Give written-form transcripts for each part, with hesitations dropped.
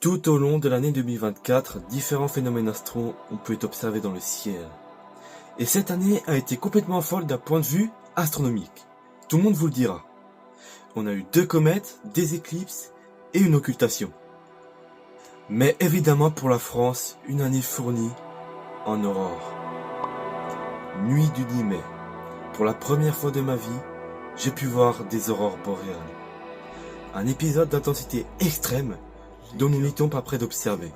Tout au long de l'année 2024, différents phénomènes astraux ont pu être observés dans le ciel. Et cette année a été complètement folle d'un point de vue astronomique. Tout le monde vous le dira. On a eu 2 comètes, des éclipses et une occultation. Mais évidemment pour la France, une année fournie en aurore. Nuit du 10 mai. Pour la première fois de ma vie, j'ai pu voir des aurores boréales. Un épisode d'intensité extrême dont nous n'étions pas prêts d'observer.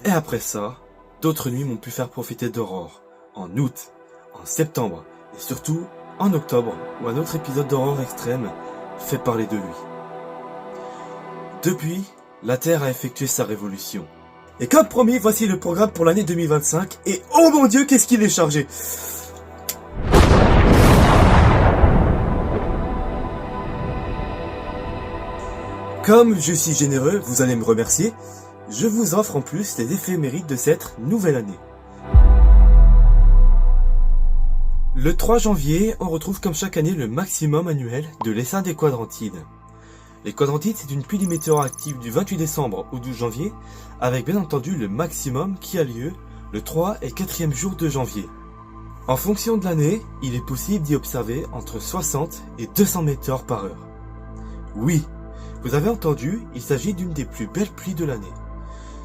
Et après ça, d'autres nuits m'ont pu faire profiter d'aurores, en août, en septembre, et surtout en octobre, où un autre épisode d'aurore extrême fait parler de lui. Depuis, la Terre a effectué sa révolution. Et comme promis, voici le programme pour l'année 2025, et oh mon Dieu, qu'est-ce qu'il est chargé! Comme je suis généreux, vous allez me remercier, je vous offre en plus les éphémérides de cette nouvelle année. Le 3 janvier, on retrouve comme chaque année le maximum annuel de l'essaim des quadrantides. Les quadrantides, c'est une pluie de météores active du 28 décembre au 12 janvier, avec bien entendu le maximum qui a lieu le 3 et 4e jour de janvier. En fonction de l'année, il est possible d'y observer entre 60 et 200 météores par heure. Oui, vous avez entendu, il s'agit d'une des plus belles pluies de l'année.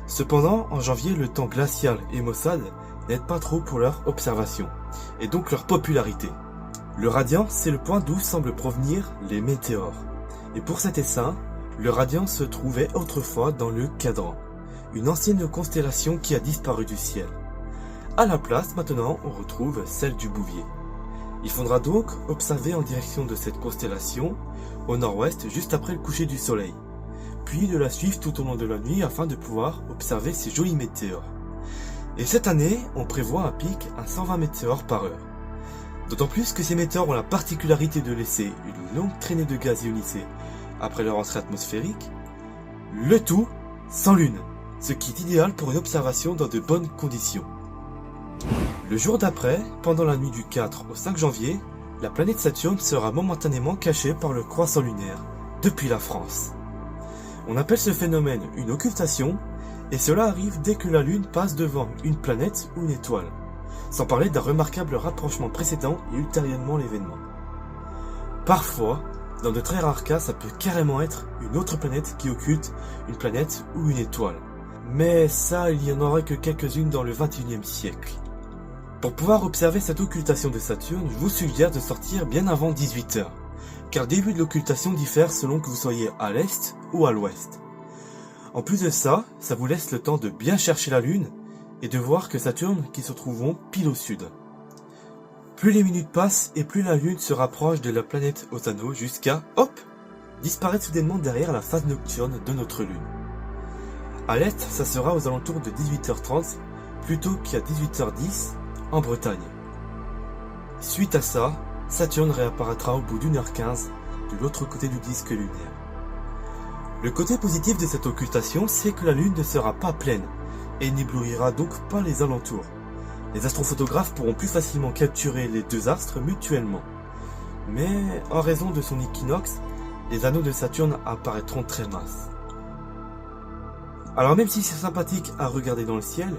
Cependant, en janvier, le temps glacial et maussade n'aident pas trop pour leur observation, et donc leur popularité. Le radian, c'est le point d'où semblent provenir les météores. Et pour cet essaim, le radian se trouvait autrefois dans le Cadran, une ancienne constellation qui a disparu du ciel. À la place, maintenant, on retrouve celle du Bouvier. Il faudra donc observer en direction de cette constellation, au nord-ouest, juste après le coucher du soleil, puis de la suivre tout au long de la nuit afin de pouvoir observer ces jolis météores. Et cette année, on prévoit un pic à 120 météores par heure. D'autant plus que ces météores ont la particularité de laisser une longue traînée de gaz ionisé après leur entrée atmosphérique, le tout sans lune, ce qui est idéal pour une observation dans de bonnes conditions. Le jour d'après, pendant la nuit du 4 au 5 janvier, la planète Saturne sera momentanément cachée par le croissant lunaire, depuis la France. On appelle ce phénomène une occultation, et cela arrive dès que la Lune passe devant une planète ou une étoile, sans parler d'un remarquable rapprochement précédent et ultérieurement l'événement. Parfois, dans de très rares cas, ça peut carrément être une autre planète qui occulte une planète ou une étoile. Mais ça, il y en aura que quelques-unes dans le 21e siècle. Pour pouvoir observer cette occultation de Saturne, je vous suggère de sortir bien avant 18 h, car le début de l'occultation diffère selon que vous soyez à l'est ou à l'ouest. En plus de ça, ça vous laisse le temps de bien chercher la Lune et de voir que Saturne qui se trouveront pile au sud. Plus les minutes passent et plus la Lune se rapproche de la planète aux anneaux jusqu'à, hop, disparaître soudainement derrière la phase nocturne de notre Lune. À l'est, ça sera aux alentours de 18h30 plutôt qu'à 18h10 en Bretagne. Suite à ça, Saturne réapparaîtra au bout d'1h15 de l'autre côté du disque lunaire. Le côté positif de cette occultation, c'est que la Lune ne sera pas pleine et n'éblouira donc pas les alentours. Les astrophotographes pourront plus facilement capturer les deux astres mutuellement. Mais en raison de son équinoxe, les anneaux de Saturne apparaîtront très minces. Alors même si c'est sympathique à regarder dans le ciel,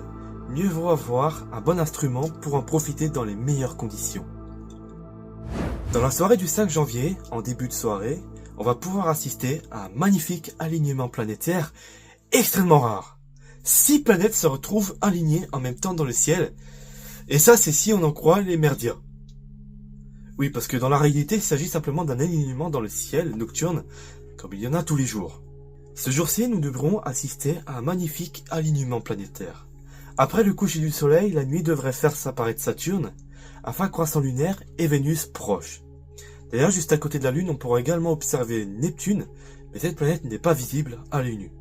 mieux vaut avoir un bon instrument pour en profiter dans les meilleures conditions. Dans la soirée du 5 janvier, en début de soirée, on va pouvoir assister à un magnifique alignement planétaire extrêmement rare. 6 planètes se retrouvent alignées en même temps dans le ciel, et ça c'est si on en croit les merdias. Oui, parce que dans la réalité, il s'agit simplement d'un alignement dans le ciel nocturne, comme il y en a tous les jours. Ce jour-ci, nous devrons assister à un magnifique alignement planétaire. Après le coucher du soleil, la nuit devrait faire s'apparaître Saturne, un fin croissant lunaire et Vénus proche. D'ailleurs, juste à côté de la Lune, on pourra également observer Neptune, mais cette planète n'est pas visible à l'œil nu.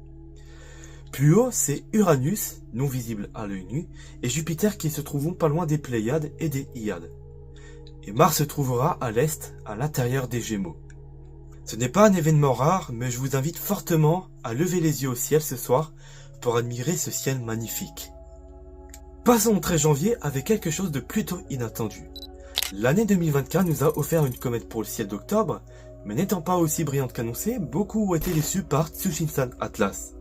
Plus haut, c'est Uranus, non visible à l'œil nu, et Jupiter qui se trouvent pas loin des Pléiades et des Hyades. Et Mars se trouvera à l'est, à l'intérieur des Gémeaux. Ce n'est pas un événement rare, mais je vous invite fortement à lever les yeux au ciel ce soir pour admirer ce ciel magnifique. Passons au 13 janvier avec quelque chose de plutôt inattendu. L'année 2024 nous a offert une comète pour le ciel d'octobre, mais n'étant pas aussi brillante qu'annoncé, beaucoup ont été déçus par Tsushinsan Atlas.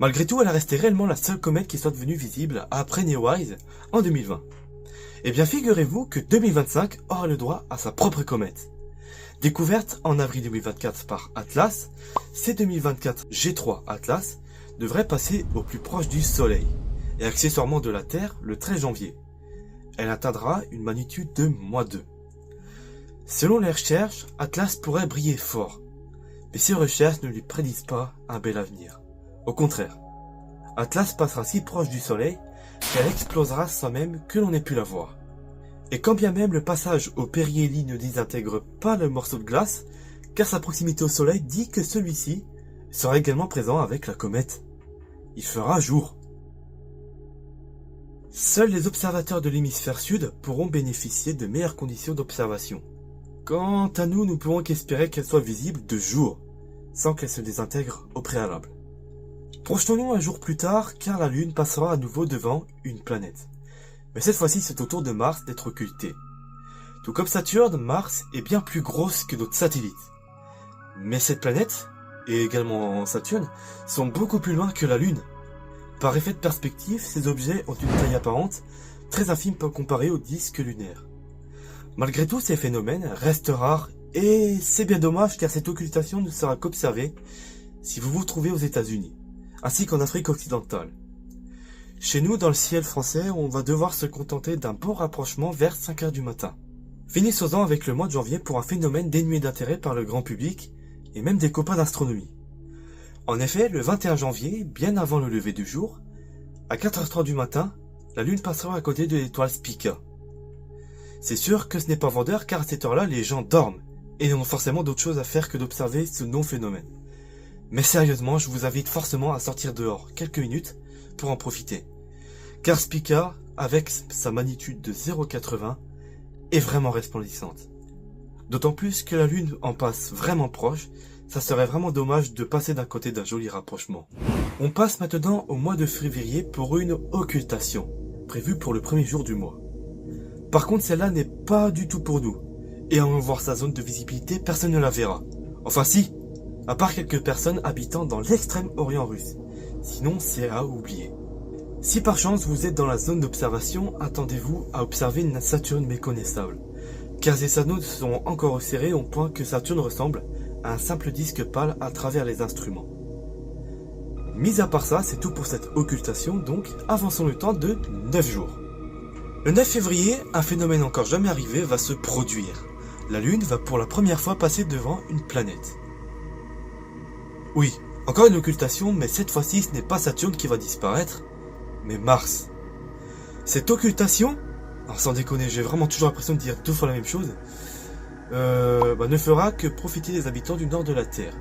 Malgré tout, elle est restée réellement la seule comète qui soit devenue visible après Neowise en 2020. Et bien figurez-vous que 2025 aura le droit à sa propre comète. Découverte en avril 2024 par Atlas, C2024 G3 Atlas devrait passer au plus proche du Soleil et accessoirement de la Terre le 13 janvier. Elle atteindra une magnitude de -2. Selon les recherches, Atlas pourrait briller fort, mais ces recherches ne lui prédisent pas un bel avenir. Au contraire, Atlas passera si proche du Soleil qu'elle explosera sans même que l'on ait pu la voir. Et quand bien même le passage au périhélie ne désintègre pas le morceau de glace, car sa proximité au Soleil dit que celui-ci sera également présent avec la comète. Il fera jour. Seuls les observateurs de l'hémisphère sud pourront bénéficier de meilleures conditions d'observation. Quant à nous, nous pourrons qu'espérer qu'elle soit visible de jour, sans qu'elle se désintègre au préalable. Projetons-nous un jour plus tard, car la Lune passera à nouveau devant une planète. Mais cette fois-ci, c'est au tour de Mars d'être occulté. Tout comme Saturne, Mars est bien plus grosse que d'autres satellites. Mais cette planète, et également Saturne, sont beaucoup plus loin que la Lune. Par effet de perspective, ces objets ont une taille apparente très infime comparée au disque lunaire. Malgré tout, ces phénomènes restent rares et c'est bien dommage car cette occultation ne sera qu'observée si vous vous trouvez aux États-Unis, ainsi qu'en Afrique occidentale. Chez nous, dans le ciel français, on va devoir se contenter d'un bon rapprochement vers 5 heures du matin. Finissons-en avec le mois de janvier pour un phénomène dénué d'intérêt par le grand public et même des copains d'astronomie. En effet, le 21 janvier, bien avant le lever du jour, à 4h30 du matin, la Lune passera à côté de l'étoile Spica. C'est sûr que ce n'est pas vendeur car à cette heure-là, les gens dorment et n'ont forcément d'autre chose à faire que d'observer ce non-phénomène. Mais sérieusement, je vous invite forcément à sortir dehors quelques minutes pour en profiter. Car Spica, avec sa magnitude de 0,80, est vraiment resplendissante. D'autant plus que la Lune en passe vraiment proche, ça serait vraiment dommage de passer d'un côté d'un joli rapprochement. On passe maintenant au mois de février pour une occultation, prévue pour le premier jour du mois. Par contre, celle-là n'est pas du tout pour nous, et en voir sa zone de visibilité, personne ne la verra. Enfin si, à part quelques personnes habitant dans l'extrême orient russe. Sinon, c'est à oublier. Si par chance vous êtes dans la zone d'observation, attendez-vous à observer une Saturne méconnaissable, car ces anneaux sont encore resserrés au point que Saturne ressemble à un simple disque pâle à travers les instruments. Mis à part ça, c'est tout pour cette occultation, donc avançons le temps de 9 jours. Le 9 février, un phénomène encore jamais arrivé va se produire. La Lune va pour la première fois passer devant une planète. Oui, encore une occultation, mais cette fois-ci ce n'est pas Saturne qui va disparaître, mais Mars. Cette occultation, alors sans déconner, j'ai vraiment toujours l'impression de dire 2 fois la même chose, ne fera que profiter des habitants du nord de la Terre.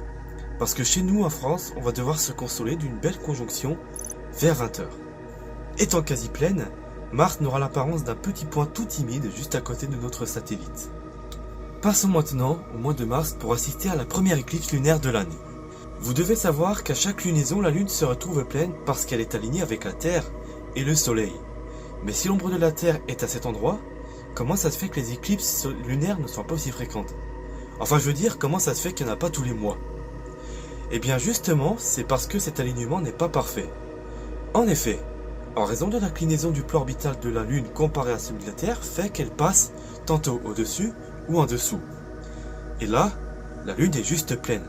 Parce que chez nous en France, on va devoir se consoler d'une belle conjonction vers 20 h. Étant quasi pleine, Mars n'aura l'apparence d'un petit point tout timide juste à côté de notre satellite. Passons maintenant au mois de mars pour assister à la première éclipse lunaire de l'année. Vous devez savoir qu'à chaque lunaison, la Lune se retrouve pleine parce qu'elle est alignée avec la Terre et le Soleil. Mais si l'ombre de la Terre est à cet endroit, comment ça se fait que les éclipses lunaires ne sont pas aussi fréquentes? Enfin, je veux dire, comment ça se fait qu'il n'y en a pas tous les mois? Eh bien justement, c'est parce que cet alignement n'est pas parfait. En effet, en raison de l'inclinaison du plan orbital de la Lune comparé à celui de la Terre, fait qu'elle passe tantôt au-dessus ou en dessous. Et là, la Lune est juste pleine.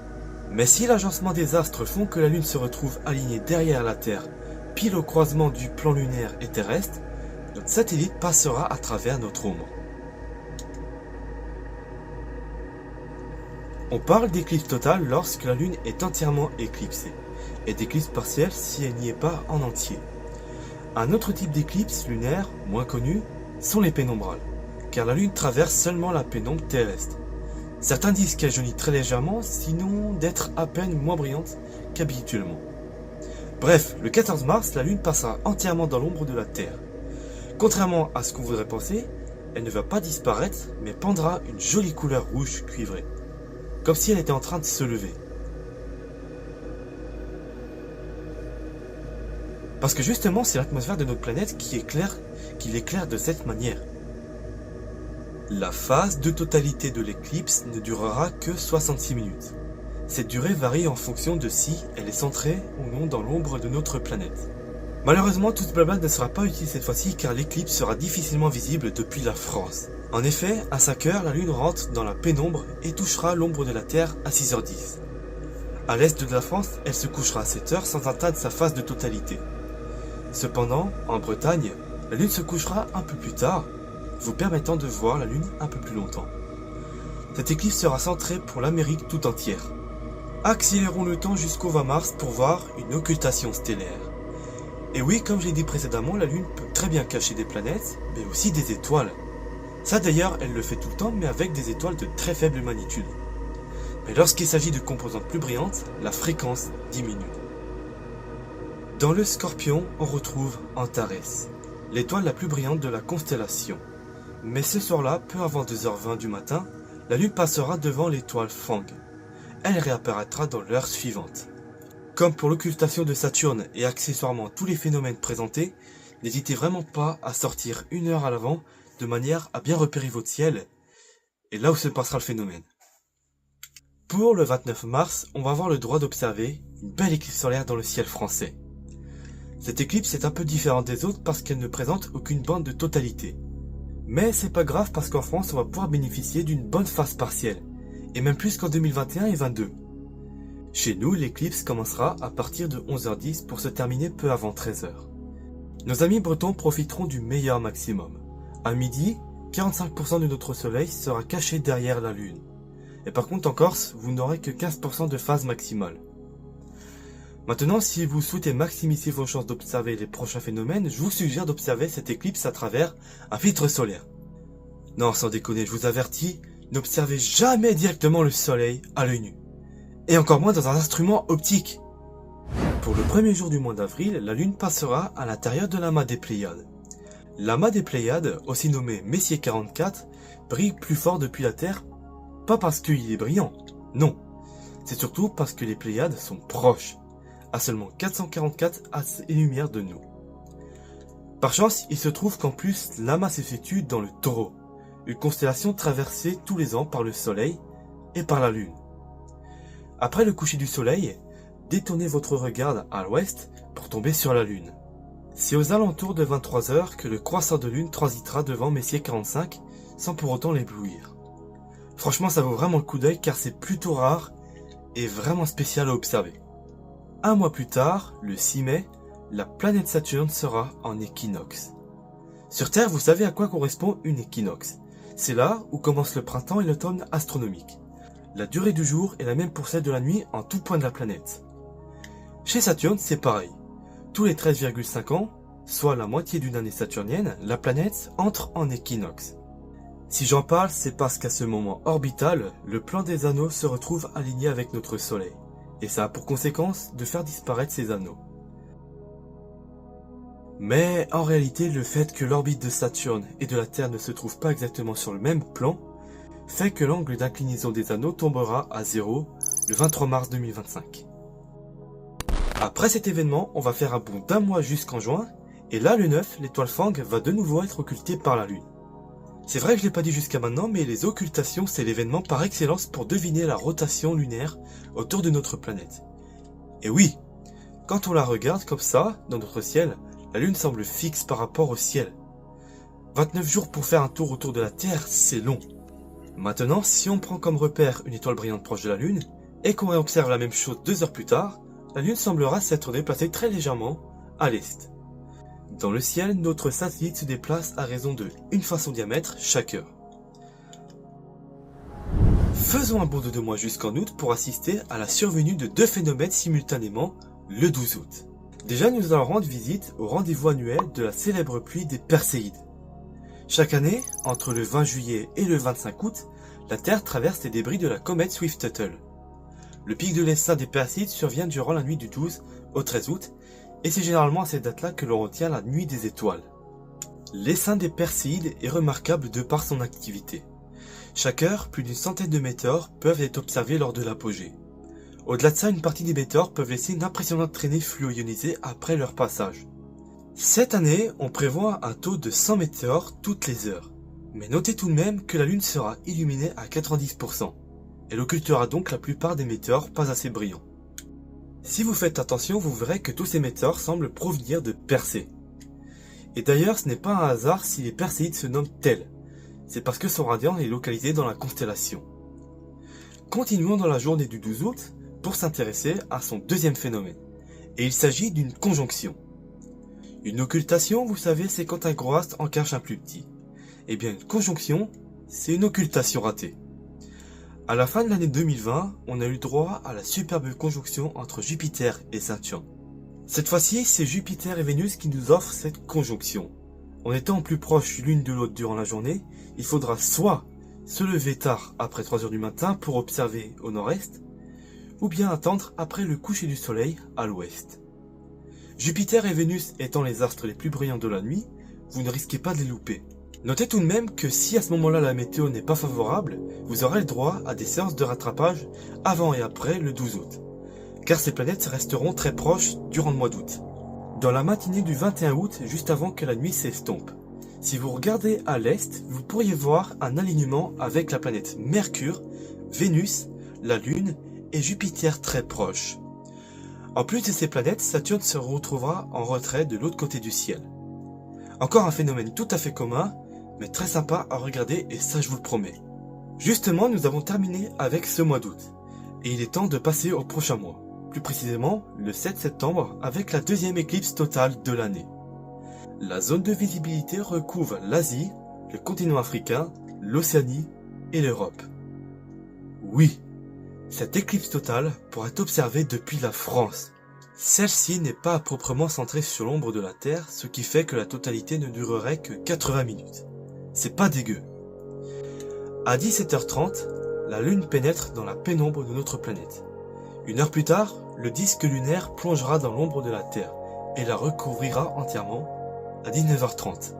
Mais si l'agencement des astres font que la Lune se retrouve alignée derrière la Terre, pile au croisement du plan lunaire et terrestre, notre satellite passera à travers notre ombre. On parle d'éclipse totale lorsque la Lune est entièrement éclipsée, et d'éclipse partielle si elle n'y est pas en entier. Un autre type d'éclipse lunaire, moins connu, sont les pénombrales, car la Lune traverse seulement la pénombre terrestre. Certains disent qu'elle jaunit très légèrement, sinon d'être à peine moins brillante qu'habituellement. Bref, le 14 mars, la Lune passera entièrement dans l'ombre de la Terre. Contrairement à ce qu'on voudrait penser, elle ne va pas disparaître, mais prendra une jolie couleur rouge cuivrée, comme si elle était en train de se lever. Parce que justement, c'est l'atmosphère de notre planète qui l'éclaire de cette manière. La phase de totalité de l'éclipse ne durera que 66 minutes. Cette durée varie en fonction de si elle est centrée ou non dans l'ombre de notre planète. Malheureusement, tout ce blabla ne sera pas utile cette fois-ci car l'éclipse sera difficilement visible depuis la France. En effet, à 5 heures, la Lune rentre dans la pénombre et touchera l'ombre de la Terre à 6h10. À l'est de la France, elle se couchera à 7 heures sans atteindre sa phase de totalité. Cependant, en Bretagne, la Lune se couchera un peu plus tard, vous permettant de voir la Lune un peu plus longtemps. Cette éclipse sera centrée pour l'Amérique tout entière. Accélérons le temps jusqu'au 20 mars pour voir une occultation stellaire. Et oui, comme je l'ai dit précédemment, la Lune peut très bien cacher des planètes, mais aussi des étoiles. Ça d'ailleurs, elle le fait tout le temps, mais avec des étoiles de très faible magnitude. Mais lorsqu'il s'agit de composantes plus brillantes, la fréquence diminue. Dans le Scorpion, on retrouve Antares, l'étoile la plus brillante de la constellation. Mais ce soir-là, peu avant 2h20 du matin, la Lune passera devant l'étoile Fang. Elle réapparaîtra dans l'heure suivante. Comme pour l'occultation de Saturne et accessoirement tous les phénomènes présentés, n'hésitez vraiment pas à sortir 1 heure à l'avant de manière à bien repérer votre ciel et là où se passera le phénomène. Pour le 29 mars, on va avoir le droit d'observer une belle éclipse solaire dans le ciel français. Cette éclipse est un peu différente des autres parce qu'elle ne présente aucune bande de totalité. Mais c'est pas grave parce qu'en France on va pouvoir bénéficier d'une bonne phase partielle, et même plus qu'en 2021 et 2022. Chez nous, l'éclipse commencera à partir de 11h10 pour se terminer peu avant 13h. Nos amis bretons profiteront du meilleur maximum. À midi, 45% de notre soleil sera caché derrière la lune. Et par contre en Corse, vous n'aurez que 15% de phase maximale. Maintenant, si vous souhaitez maximiser vos chances d'observer les prochains phénomènes, je vous suggère d'observer cette éclipse à travers un filtre solaire. Non, sans déconner, je vous avertis, n'observez jamais directement le soleil à l'œil nu. Et encore moins dans un instrument optique. Pour le premier jour du mois d'avril, la lune passera à l'intérieur de l'amas des Pléiades. L'amas des Pléiades, aussi nommé Messier 44, brille plus fort depuis la Terre, pas parce qu'il est brillant, non. C'est surtout parce que les Pléiades sont proches, à seulement 444 années-lumière de nous. Par chance, il se trouve qu'en plus, l'amas se situe dans le Taureau, une constellation traversée tous les ans par le Soleil et par la Lune. Après le coucher du Soleil, détournez votre regard à l'ouest pour tomber sur la Lune. C'est aux alentours de 23h que le croissant de Lune transitera devant Messier 45 sans pour autant l'éblouir. Franchement, ça vaut vraiment le coup d'œil car c'est plutôt rare et vraiment spécial à observer. Un mois plus tard, le 6 mai, la planète Saturne sera en équinoxe. Sur Terre, vous savez à quoi correspond une équinoxe. C'est là où commence le printemps et l'automne astronomique. La durée du jour est la même pour celle de la nuit en tout point de la planète. Chez Saturne, c'est pareil. Tous les 13,5 ans, soit la moitié d'une année saturnienne, la planète entre en équinoxe. Si j'en parle, c'est parce qu'à ce moment orbital, le plan des anneaux se retrouve aligné avec notre Soleil. Et ça a pour conséquence de faire disparaître ces anneaux. Mais en réalité, le fait que l'orbite de Saturne et de la Terre ne se trouvent pas exactement sur le même plan, fait que l'angle d'inclinaison des anneaux tombera à 0 le 23 mars 2025. Après cet événement, on va faire un bond d'1 mois jusqu'en juin, et là le 9, l'étoile Fang va de nouveau être occultée par la Lune. C'est vrai que je l'ai pas dit jusqu'à maintenant, mais les occultations c'est l'événement par excellence pour deviner la rotation lunaire autour de notre planète. Et oui, quand on la regarde comme ça, dans notre ciel, la Lune semble fixe par rapport au ciel. 29 jours pour faire un tour autour de la Terre, c'est long. Maintenant, si on prend comme repère une étoile brillante proche de la Lune, et qu'on observe la même chose 2 heures plus tard, la Lune semblera s'être déplacée très légèrement à l'est. Dans le ciel, notre satellite se déplace à raison de 1 fois son diamètre chaque heure. Faisons un bond de 2 mois jusqu'en août pour assister à la survenue de 2 phénomènes simultanément le 12 août. Déjà, nous allons rendre visite au rendez-vous annuel de la célèbre pluie des Perséides. Chaque année, entre le 20 juillet et le 25 août, la Terre traverse les débris de la comète Swift-Tuttle. Le pic de l'essaim des Perséides survient durant la nuit du 12 au 13 août, et c'est généralement à cette date-là que l'on retient la nuit des étoiles. L'essaim des Perséides est remarquable de par son activité. Chaque heure, plus d'une centaine de météores peuvent être observés lors de l'apogée. Au-delà de ça, une partie des météores peuvent laisser une impressionnante traînée fluo-ionisée après leur passage. Cette année, on prévoit un taux de 100 météores toutes les heures. Mais notez tout de même que la Lune sera illuminée à 90%. Elle occultera donc la plupart des météores pas assez brillants. Si vous faites attention, vous verrez que tous ces météores semblent provenir de Persée. Et d'ailleurs, ce n'est pas un hasard si les Perséides se nomment tels. C'est parce que son radian est localisé dans la constellation. Continuons dans la journée du 12 août pour s'intéresser à son deuxième phénomène. Et il s'agit d'une conjonction. Une occultation, vous savez, c'est quand un gros astre en cache un plus petit. Eh bien, une conjonction, c'est une occultation ratée. À la fin de l'année 2020, on a eu droit à la superbe conjonction entre Jupiter et Saturne. Cette fois-ci, c'est Jupiter et Vénus qui nous offrent cette conjonction. En étant plus proches l'une de l'autre durant la journée, il faudra soit se lever tard après 3 heures du matin pour observer au nord-est, ou bien attendre après le coucher du soleil à l'ouest. Jupiter et Vénus étant les astres les plus brillants de la nuit, vous ne risquez pas de les louper. Notez tout de même que si à ce moment-là la météo n'est pas favorable, vous aurez le droit à des séances de rattrapage avant et après le 12 août, car ces planètes resteront très proches durant le mois d'août. Dans la matinée du 21 août, juste avant que la nuit s'estompe, si vous regardez à l'est, vous pourriez voir un alignement avec la planète Mercure, Vénus, la Lune et Jupiter très proches. En plus de ces planètes, Saturne se retrouvera en retrait de l'autre côté du ciel. Encore un phénomène tout à fait commun, mais très sympa à regarder et ça je vous le promets. Justement, nous avons terminé avec ce mois d'août, et il est temps de passer au prochain mois. Plus précisément, le 7 septembre, avec la deuxième éclipse totale de l'année. La zone de visibilité recouvre l'Asie, le continent africain, l'Océanie et l'Europe. Oui, cette éclipse totale pourra être observée depuis la France. Celle-ci n'est pas proprement centrée sur l'ombre de la Terre, ce qui fait que la totalité ne durerait que 80 minutes. C'est pas dégueu. À 17h30, la Lune pénètre dans la pénombre de notre planète. Une heure plus tard, le disque lunaire plongera dans l'ombre de la Terre et la recouvrira entièrement à 19h30.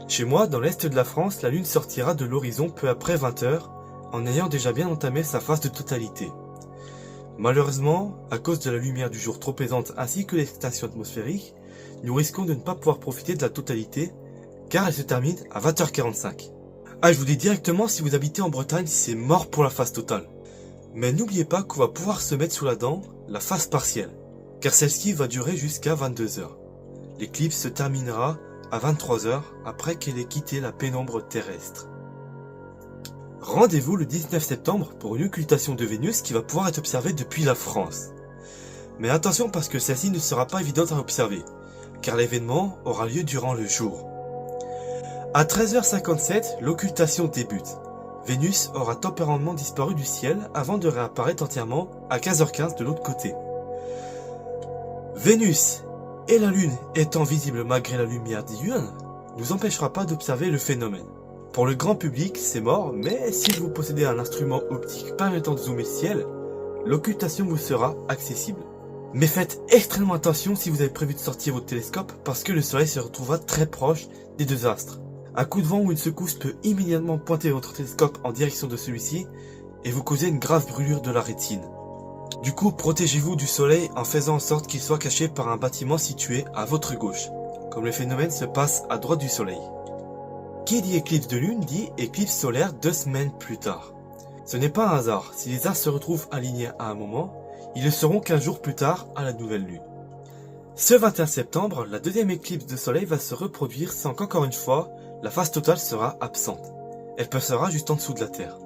Chez moi, dans l'est de la France, la Lune sortira de l'horizon peu après 20h en ayant déjà bien entamé sa phase de totalité. Malheureusement, à cause de la lumière du jour trop pesante ainsi que l'excitation atmosphérique, nous risquons de ne pas pouvoir profiter de la totalité car elle se termine à 20h45. Ah, je vous dis directement, si vous habitez en Bretagne, c'est mort pour la phase totale. Mais n'oubliez pas qu'on va pouvoir se mettre sous la dent la phase partielle, car celle-ci va durer jusqu'à 22h. L'éclipse se terminera à 23h après qu'elle ait quitté la pénombre terrestre. Rendez-vous le 19 septembre pour une occultation de Vénus qui va pouvoir être observée depuis la France. Mais attention parce que celle-ci ne sera pas évidente à observer, car l'événement aura lieu durant le jour. À 13h57, l'occultation débute. Vénus aura temporairement disparu du ciel avant de réapparaître entièrement à 15h15 de l'autre côté. Vénus et la Lune étant visibles malgré la lumière diurne, ne nous empêchera pas d'observer le phénomène. Pour le grand public, c'est mort, mais si vous possédez un instrument optique permettant de zoomer le ciel, l'occultation vous sera accessible. Mais faites extrêmement attention si vous avez prévu de sortir votre télescope parce que le soleil se retrouvera très proche des deux astres. Un coup de vent ou une secousse peut immédiatement pointer votre télescope en direction de celui-ci et vous causer une grave brûlure de la rétine. Du coup, protégez-vous du soleil en faisant en sorte qu'il soit caché par un bâtiment situé à votre gauche, comme le phénomène se passe à droite du soleil. Qui dit éclipse de lune dit éclipse solaire 2 semaines plus tard. Ce n'est pas un hasard, si les astres se retrouvent alignés à un moment, ils le seront 15 jours plus tard à la nouvelle lune. Ce 21 septembre, la deuxième éclipse de soleil va se reproduire sans qu'encore une fois, la phase totale sera absente. Elle passera juste en dessous de la Terre.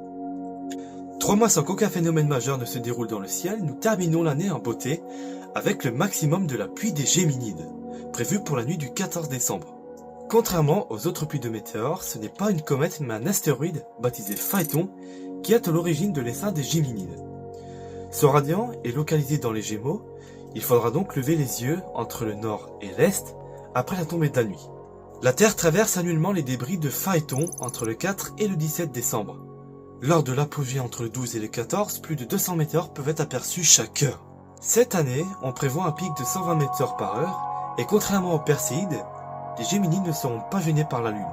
3 mois sans qu'aucun phénomène majeur ne se déroule dans le ciel, nous terminons l'année en beauté avec le maximum de la pluie des Géminides, prévu pour la nuit du 14 décembre. Contrairement aux autres pluies de météores, ce n'est pas une comète mais un astéroïde baptisé Phaéton qui est à l'origine de l'essaim des Géminides. Son radian est localisé dans les Gémeaux, il faudra donc lever les yeux entre le nord et l'est après la tombée de la nuit. La Terre traverse annuellement les débris de Phaéton entre le 4 et le 17 décembre. Lors de l'apogée entre le 12 et le 14, plus de 200 météores peuvent être aperçus chaque heure. Cette année, on prévoit un pic de 120 météores par heure, et contrairement aux Perséides, les Géminides ne seront pas gênés par la Lune.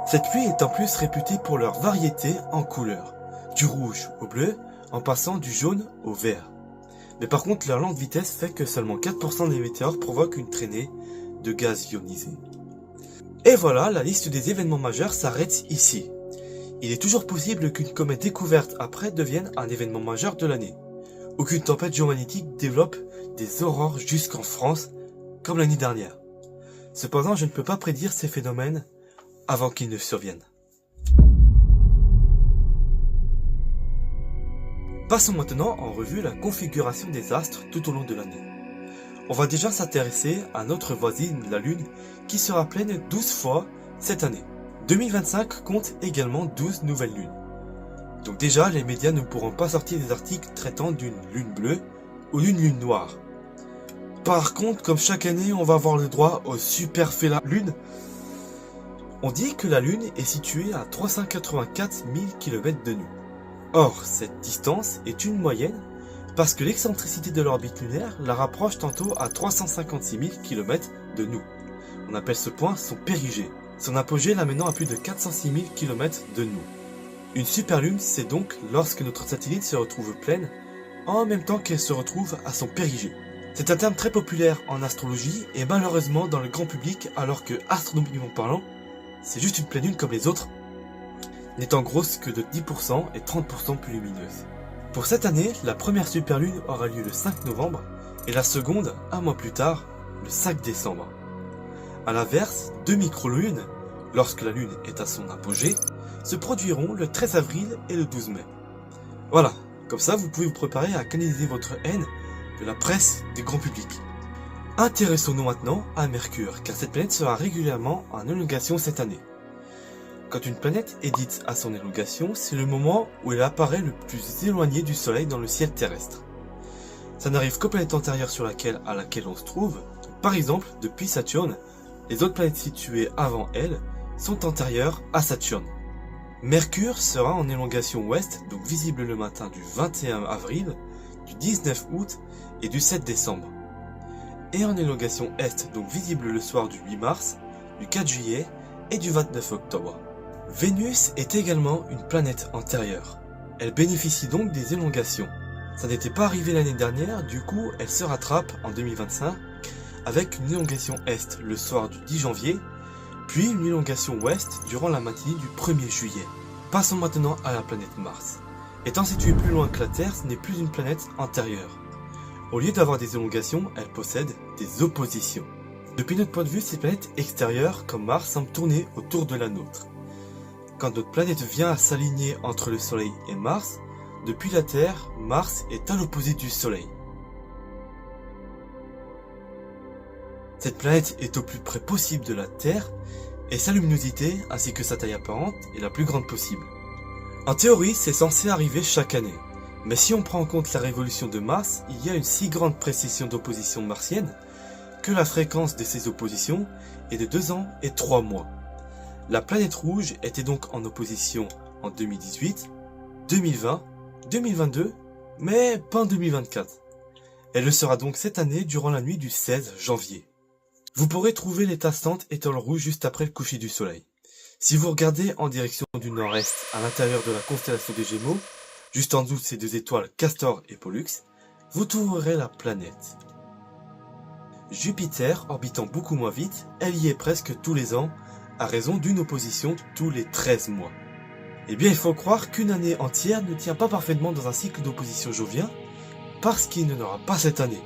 Cette pluie est en plus réputée pour leur variété en couleurs, du rouge au bleu, en passant du jaune au vert. Mais par contre, leur lente vitesse fait que seulement 4% des météores provoquent une traînée de gaz ionisé. Et voilà, la liste des événements majeurs s'arrête ici. Il est toujours possible qu'une comète découverte après devienne un événement majeur de l'année, ou qu'une tempête géomagnétique développe des aurores jusqu'en France, comme l'année dernière. Cependant, je ne peux pas prédire ces phénomènes avant qu'ils ne surviennent. Passons maintenant en revue la configuration des astres tout au long de l'année. On va déjà s'intéresser à notre voisine, la Lune, qui sera pleine 12 fois cette année. 2025 compte également 12 nouvelles lunes. Donc déjà, les médias ne pourront pas sortir des articles traitant d'une lune bleue ou d'une lune noire. Par contre, comme chaque année, on va avoir le droit au super fait la Lune. On dit que la Lune est située à 384 000 km de nous. Or, cette distance est une moyenne parce que l'excentricité de l'orbite lunaire la rapproche tantôt à 356 000 km de nous. On appelle ce point son périgée, son apogée l'amenant à plus de 406 000 km de nous. Une superlune, c'est donc lorsque notre satellite se retrouve pleine, en même temps qu'elle se retrouve à son périgée. C'est un terme très populaire en astrologie et malheureusement dans le grand public, alors que, astronomiquement parlant, c'est juste une pleine lune comme les autres, n'étant grosse que de 10% et 30% plus lumineuse. Pour cette année, la première superlune aura lieu le 5 novembre et la seconde, un mois plus tard, le 5 décembre. A l'inverse, deux microlunes, lorsque la lune est à son apogée, se produiront le 13 avril et le 12 mai. Voilà, comme ça vous pouvez vous préparer à canaliser votre haine de la presse du grand public. Intéressons-nous maintenant à Mercure, car cette planète sera régulièrement en élongation cette année. Quand une planète est dite à son élongation, c'est le moment où elle apparaît le plus éloigné du Soleil dans le ciel terrestre. Ça n'arrive qu'aux planètes antérieures à laquelle on se trouve. Par exemple, depuis Saturne, les autres planètes situées avant elle sont antérieures à Saturne. Mercure sera en élongation ouest, donc visible le matin du 21 avril, du 19 août et du 7 décembre. Et en élongation est, donc visible le soir du 8 mars, du 4 juillet et du 29 octobre. Vénus est également une planète antérieure. Elle bénéficie donc des élongations. Ça n'était pas arrivé l'année dernière, du coup elle se rattrape en 2025 avec une élongation est le soir du 10 janvier, puis une élongation ouest durant la matinée du 1er juillet. Passons maintenant à la planète Mars. Étant située plus loin que la Terre, ce n'est plus une planète antérieure. Au lieu d'avoir des élongations, elle possède des oppositions. Depuis notre point de vue, ces planètes extérieures, comme Mars, semblent tourner autour de la nôtre. Quand notre planète vient à s'aligner entre le Soleil et Mars, depuis la Terre, Mars est à l'opposé du Soleil. Cette planète est au plus près possible de la Terre, et sa luminosité, ainsi que sa taille apparente, est la plus grande possible. En théorie, c'est censé arriver chaque année. Mais si on prend en compte la révolution de Mars, il y a une si grande précision d'opposition martienne que la fréquence de ces oppositions est de 2 ans et 3 mois. La planète rouge était donc en opposition en 2018, 2020, 2022, mais pas en 2024. Elle le sera donc cette année durant la nuit du 16 janvier. Vous pourrez trouver les tassantes étoiles rouges juste après le coucher du soleil. Si vous regardez en direction du nord-est à l'intérieur de la constellation des Gémeaux, juste en dessous de ces deux étoiles Castor et Pollux, vous trouverez la planète. Jupiter, orbitant beaucoup moins vite, elle y est presque tous les ans, à raison d'une opposition tous les 13 mois. Eh bien, il faut croire qu'une année entière ne tient pas parfaitement dans un cycle d'opposition jovien, parce qu'il ne l'aura pas cette année.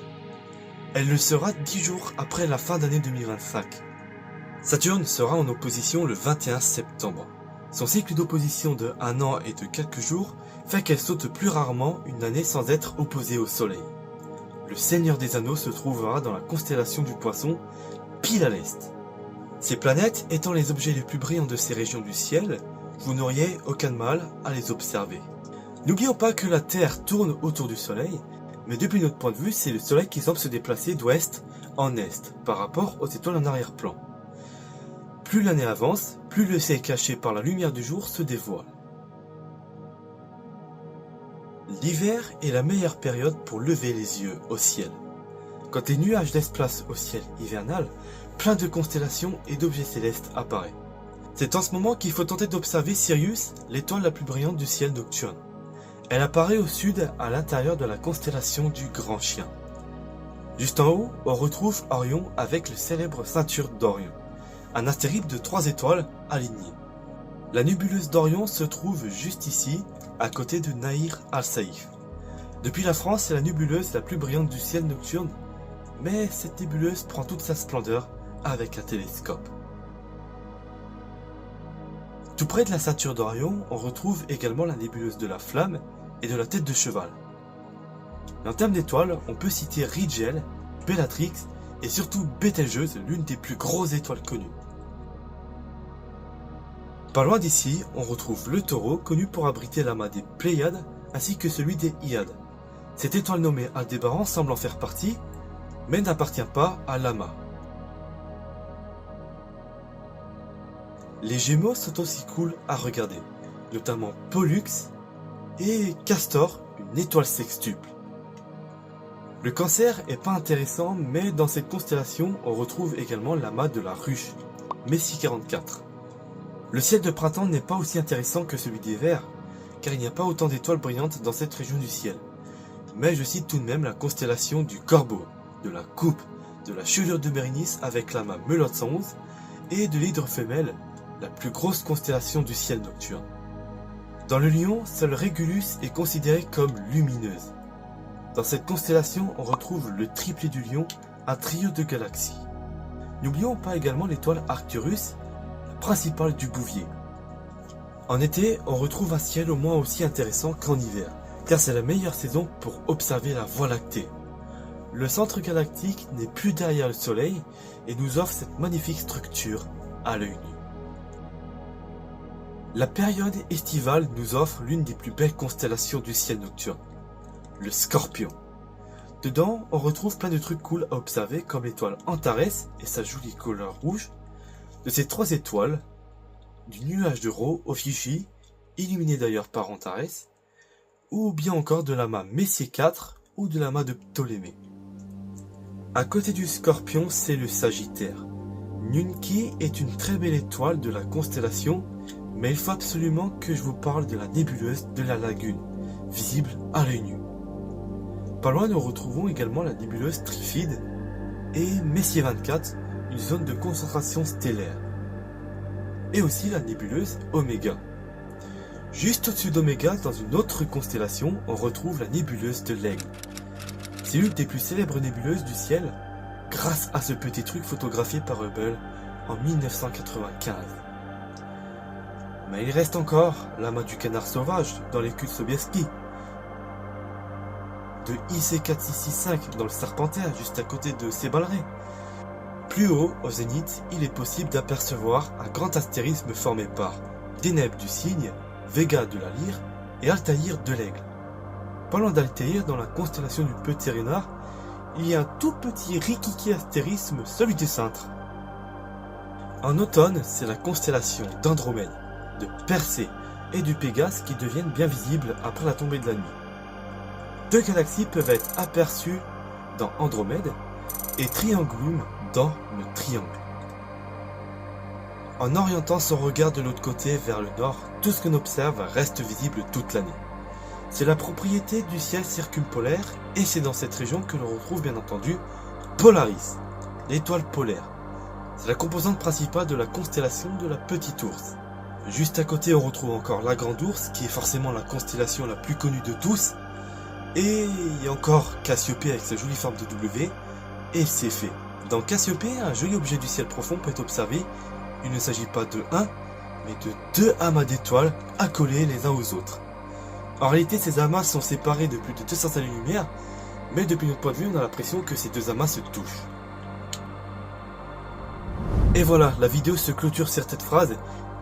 Elle le sera 10 jours après la fin d'année 2025. Saturne sera en opposition le 21 septembre. Son cycle d'opposition de 1 an et de quelques jours fait qu'elle saute plus rarement une année sans être opposée au Soleil. Le Seigneur des Anneaux se trouvera dans la constellation du Poisson, pile à l'est. Ces planètes étant les objets les plus brillants de ces régions du ciel, vous n'auriez aucun mal à les observer. N'oublions pas que la Terre tourne autour du Soleil, mais depuis notre point de vue, c'est le Soleil qui semble se déplacer d'ouest en est par rapport aux étoiles en arrière-plan. Plus l'année avance, plus le ciel caché par la lumière du jour se dévoile. L'hiver est la meilleure période pour lever les yeux au ciel. Quand les nuages laissent place au ciel hivernal, plein de constellations et d'objets célestes apparaissent. C'est en ce moment qu'il faut tenter d'observer Sirius, l'étoile la plus brillante du ciel nocturne. Elle apparaît au sud à l'intérieur de la constellation du Grand Chien. Juste en haut, on retrouve Orion avec le célèbre ceinture d'Orion, un astéroïde de 3 étoiles alignées. La nébuleuse d'Orion se trouve juste ici, à côté de Nahir al-Saïf. Depuis la France, c'est la nébuleuse la plus brillante du ciel nocturne, mais cette nébuleuse prend toute sa splendeur avec un télescope. Tout près de la ceinture d'Orion, on retrouve également la nébuleuse de la Flamme et de la Tête de Cheval. En termes d'étoiles, on peut citer Rigel, Bellatrix et surtout Bételgeuse, l'une des plus grosses étoiles connues. Pas loin d'ici, on retrouve le Taureau, connu pour abriter l'amas des Pléiades ainsi que celui des Hyades. Cette étoile nommée Aldébaran semble en faire partie, mais n'appartient pas à l'amas. Les Gémeaux sont aussi cool à regarder, notamment Pollux et Castor, une étoile sextuple. Le Cancer est pas intéressant, mais dans cette constellation, on retrouve également l'amas de la Ruche, Messier 44. Le ciel de printemps n'est pas aussi intéressant que celui d'hiver, car il n'y a pas autant d'étoiles brillantes dans cette région du ciel. Mais je cite tout de même la constellation du Corbeau, de la Coupe, de la Chelure de Bérénice avec l'amas Melotte 111 et de l'Hydre femelle, la plus grosse constellation du ciel nocturne. Dans le Lion, seule Régulus est considérée comme lumineuse. Dans cette constellation, on retrouve le triplet du Lion, un trio de galaxies. N'oublions pas également l'étoile Arcturus, la principale du Bouvier. En été, on retrouve un ciel au moins aussi intéressant qu'en hiver, car c'est la meilleure saison pour observer la Voie lactée. Le centre galactique n'est plus derrière le Soleil et nous offre cette magnifique structure à l'œil nu. La période estivale nous offre l'une des plus belles constellations du ciel nocturne, le Scorpion. Dedans, on retrouve plein de trucs cool à observer comme l'étoile Antares et sa jolie couleur rouge, de ces 3 étoiles, du nuage de Rho au Fichis, illuminé d'ailleurs par Antares, ou bien encore de l'amas Messier 4 ou de l'amas de Ptolémée. À côté du Scorpion, c'est le Sagittaire. Nunki est une très belle étoile de la constellation, mais il faut absolument que je vous parle de la nébuleuse de la Lagune, visible à l'œil nu. Pas loin, nous retrouvons également la nébuleuse Trifide et Messier 24, une zone de concentration stellaire. Et aussi la nébuleuse Oméga. Juste au-dessus d'Oméga, dans une autre constellation, on retrouve la nébuleuse de l'Aigle. C'est l'une des plus célèbres nébuleuses du ciel, grâce à ce petit truc photographié par Hubble en 1995. Mais il reste encore l'amas du Canard sauvage dans l'écule Sobieski, de IC4665 dans le Serpentaire, juste à côté de Sébalré. Plus haut, au zénith, il est possible d'apercevoir un grand astérisme formé par Deneb du Cygne, Vega de la Lyre et Altaïr de l'Aigle. Pas loin d'Altaïr, dans la constellation du Petit Renard, il y a un tout petit rikiki astérisme, celui du Cintre. En automne, c'est la constellation d'Andromède, de Persée et du Pégase qui deviennent bien visibles après la tombée de la nuit. 2 galaxies peuvent être aperçues dans Andromède et Triangulum dans le Triangle. En orientant son regard de l'autre côté vers le nord, tout ce qu'on observe reste visible toute l'année. C'est la propriété du ciel circumpolaire et c'est dans cette région que l'on retrouve bien entendu Polaris, l'étoile polaire. C'est la composante principale de la constellation de la Petite Ourse. Juste à côté, on retrouve encore la Grande Ourse, qui est forcément la constellation la plus connue de tous. Et il y a encore Cassiopée avec sa jolie forme de W, et Céphée. Dans Cassiopée, un joli objet du ciel profond peut être observé. Il ne s'agit pas de 1, mais de 2 amas d'étoiles accolés les uns aux autres. En réalité, ces amas sont séparés de plus de 200 années-lumière, mais depuis notre point de vue, on a l'impression que ces 2 amas se touchent. Et voilà, la vidéo se clôture sur cette phrase,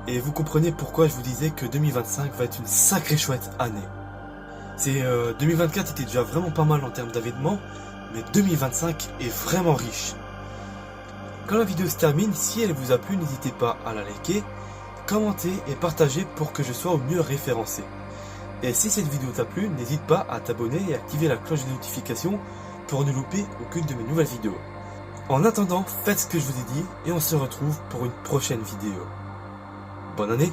et vous comprenez pourquoi je vous disais que 2025 va être une sacrée chouette année. 2024 était déjà vraiment pas mal en termes d'événements, mais 2025 est vraiment riche. Quand la vidéo se termine, si elle vous a plu, n'hésitez pas à la liker, commenter et partager pour que je sois au mieux référencé. Et si cette vidéo t'a plu, n'hésite pas à t'abonner et activer la cloche de notification pour ne louper aucune de mes nouvelles vidéos. En attendant, faites ce que je vous ai dit et on se retrouve pour une prochaine vidéo. Bonne année!